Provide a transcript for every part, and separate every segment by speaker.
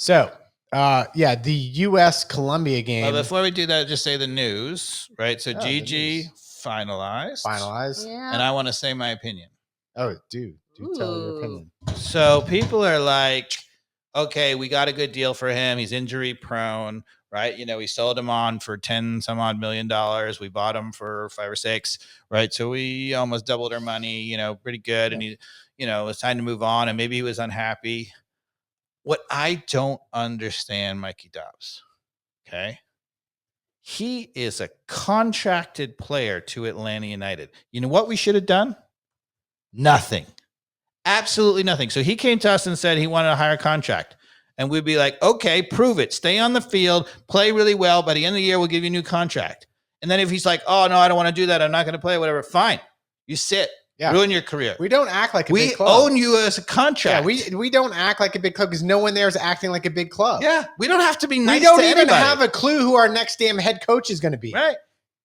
Speaker 1: So, the U.S. Colombia game.
Speaker 2: Well, before we do that, just say the news, right? So Gigi finalized.
Speaker 3: Yeah.
Speaker 2: And I want to say my opinion.
Speaker 1: Oh, do tell your opinion.
Speaker 2: So people are like, okay, we got a good deal for him. He's injury prone, right? We sold him on for 10 some odd $1 million. We bought him for 5 or 6, right? So we almost doubled our money, pretty good. And he, it's time to move on. And maybe he was unhappy. What I don't understand, Mikey Dobbs, okay? He is a contracted player to Atlanta United. You know what we should have done? Nothing. Absolutely nothing. So he came to us and said he wanted a higher contract. And we'd be like, okay, prove it. Stay on the field, play really well. By the end of the year, we'll give you a new contract. And then if he's like, oh, no, I don't want to do that. I'm not going to play, whatever. Fine. You sit. Yeah. Ruin your career.
Speaker 1: We don't act like a big club.
Speaker 2: We own you as a contract.
Speaker 1: Yeah, we don't act like a big club because no one there is acting like a big club.
Speaker 2: Yeah, we don't have to be nice
Speaker 1: to anybody. We don't even
Speaker 2: anybody.
Speaker 1: have a clue who our next damn head coach is going to be.
Speaker 2: Right.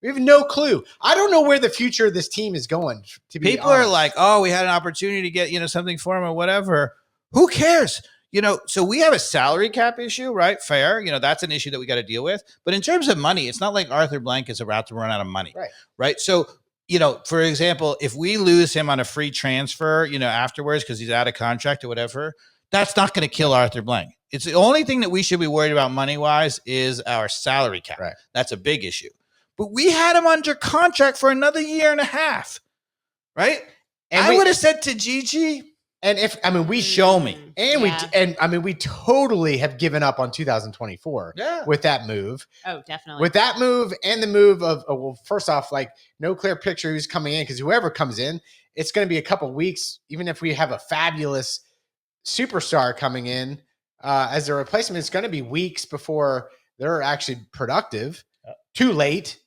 Speaker 1: We have no clue. I don't know where the future of this team is going.
Speaker 2: People are like, oh, we had an opportunity to get, something for him or whatever. Who cares? So we have a salary cap issue, right? Fair. That's an issue that we got to deal with. But in terms of money, it's not like Arthur Blank is about to run out of money. Right. So, for example, if we lose him on a free transfer, afterwards, because he's out of contract or whatever, that's not going to kill Arthur Blank. It's the only thing that we should be worried about money-wise is our salary cap. Right. That's a big issue. But we had him under contract for another year and a half, right? And I would have said to Gigi, show me.
Speaker 1: And we totally have given up on 2024 with that move.
Speaker 3: Oh, definitely.
Speaker 1: With that move and the move of, first off, like no clear picture who's coming in because whoever comes in, it's going to be a couple of weeks, even if we have a fabulous superstar coming in as a replacement, it's going to be weeks before they're actually productive. Too late.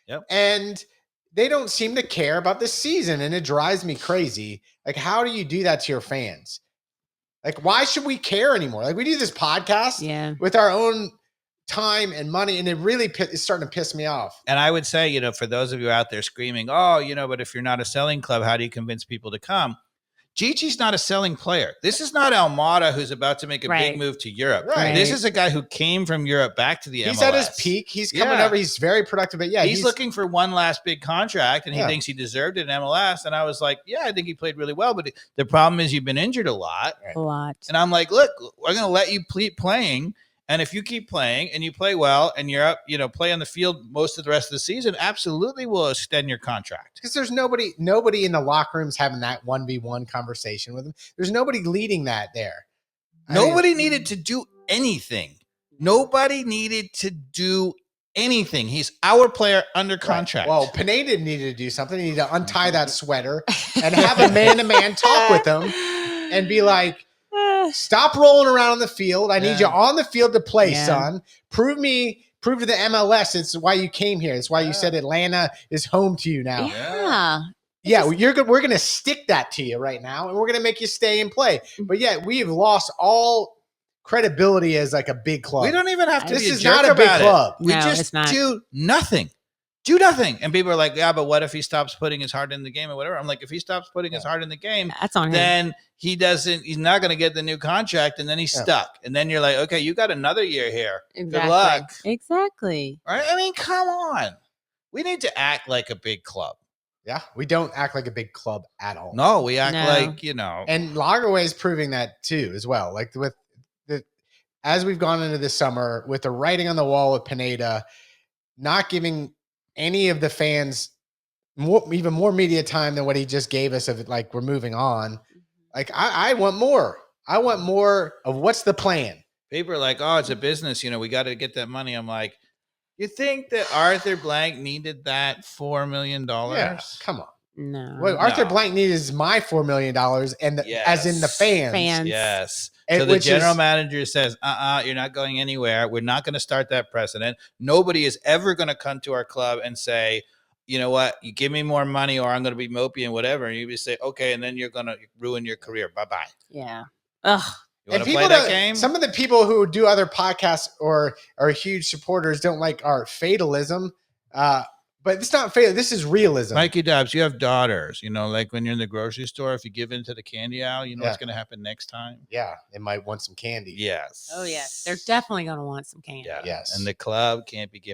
Speaker 1: Yep. And they don't seem to care about this season, and it drives me crazy. Like, how do you do that to your fans? Like, why should we care anymore? Like, we do this podcast with our own time and money, and it really is starting to piss me off.
Speaker 2: And I would say, for those of you out there screaming, oh, but if you're not a selling club, how do you convince people to come? Gigi's not a selling player. This is not Almada who's about to make a big move to Europe. Right. This is a guy who came from Europe back to the MLS.
Speaker 1: He's at his peak. He's coming over. He's very productive. But
Speaker 2: he's looking for one last big contract, and he thinks he deserved it in MLS. And I was like, I think he played really well. But the problem is you've been injured a lot.
Speaker 3: A lot.
Speaker 2: And I'm like, look, we're going to let you keep playing. And if you keep playing and you play well and you're up, play on the field most of the rest of the season, absolutely will extend your contract.
Speaker 1: Because there's nobody in the locker rooms having that 1v1 conversation with him. There's nobody leading that there.
Speaker 2: Nobody needed to do anything. Nobody needed to do anything. He's our player under contract.
Speaker 1: Well, Pineda needed to do something. He needed to untie that sweater and have a man-to-man talk with him and be like, stop rolling around on the field. I need you on the field to play, son. Prove to the MLS it's why you came here. It's why you said Atlanta is home to you now. Yeah, we're going to stick that to you right now, and we're going to make you stay and play. But we have lost all credibility as like a big club.
Speaker 2: We don't even have to.
Speaker 1: This is not a big club.
Speaker 2: We just do nothing. Do nothing. And people are like, yeah, but what if he stops putting his heart in the game or whatever? I'm like, if he stops putting his heart in the game,
Speaker 3: that's on him.
Speaker 2: Then he's not going to get the new contract, and then he's stuck. And then you're like, okay, you got another year here.
Speaker 3: Exactly.
Speaker 2: Good luck.
Speaker 3: Exactly.
Speaker 2: Right? Come on. We need to act like a big club.
Speaker 1: Yeah, we don't act like a big club at all.
Speaker 2: No, we act like,
Speaker 1: And Lagerway is proving that too as well. Like as we've gone into this summer with the writing on the wall with Pineda, not giving any of the fans even more media time than what he just gave us of like, we're moving on. Like, I want more. I want more of what's the plan.
Speaker 2: People are like, oh, it's a business. We got to get that money. I'm like, you think that Arthur Blank needed that $4 million?
Speaker 1: Yeah, come on.
Speaker 3: No.
Speaker 1: What Arthur Blank needed is my $4 million, and as in the fans.
Speaker 2: Yes. So the general manager says, you're not going anywhere. We're not going to start that precedent. Nobody is ever going to come to our club and say, you know what, you give me more money or I'm going to be mopey and whatever. And you just say, okay, and then you're going to ruin your career. Bye-bye.
Speaker 3: Yeah. Ugh.
Speaker 2: You want to play that game?
Speaker 1: Some of the people who do other podcasts or are huge supporters don't like our fatalism. But it's not fair. This is realism.
Speaker 2: Mikey Dobbs, you have daughters. You know, like when you're in the grocery store, if you give in to the candy aisle, you know what's going to happen next time?
Speaker 1: Yeah, they might want some candy.
Speaker 2: Yes.
Speaker 3: Oh yes, they're definitely gonna want some candy.
Speaker 2: Yeah.
Speaker 1: Yes.
Speaker 2: And the club can't be giving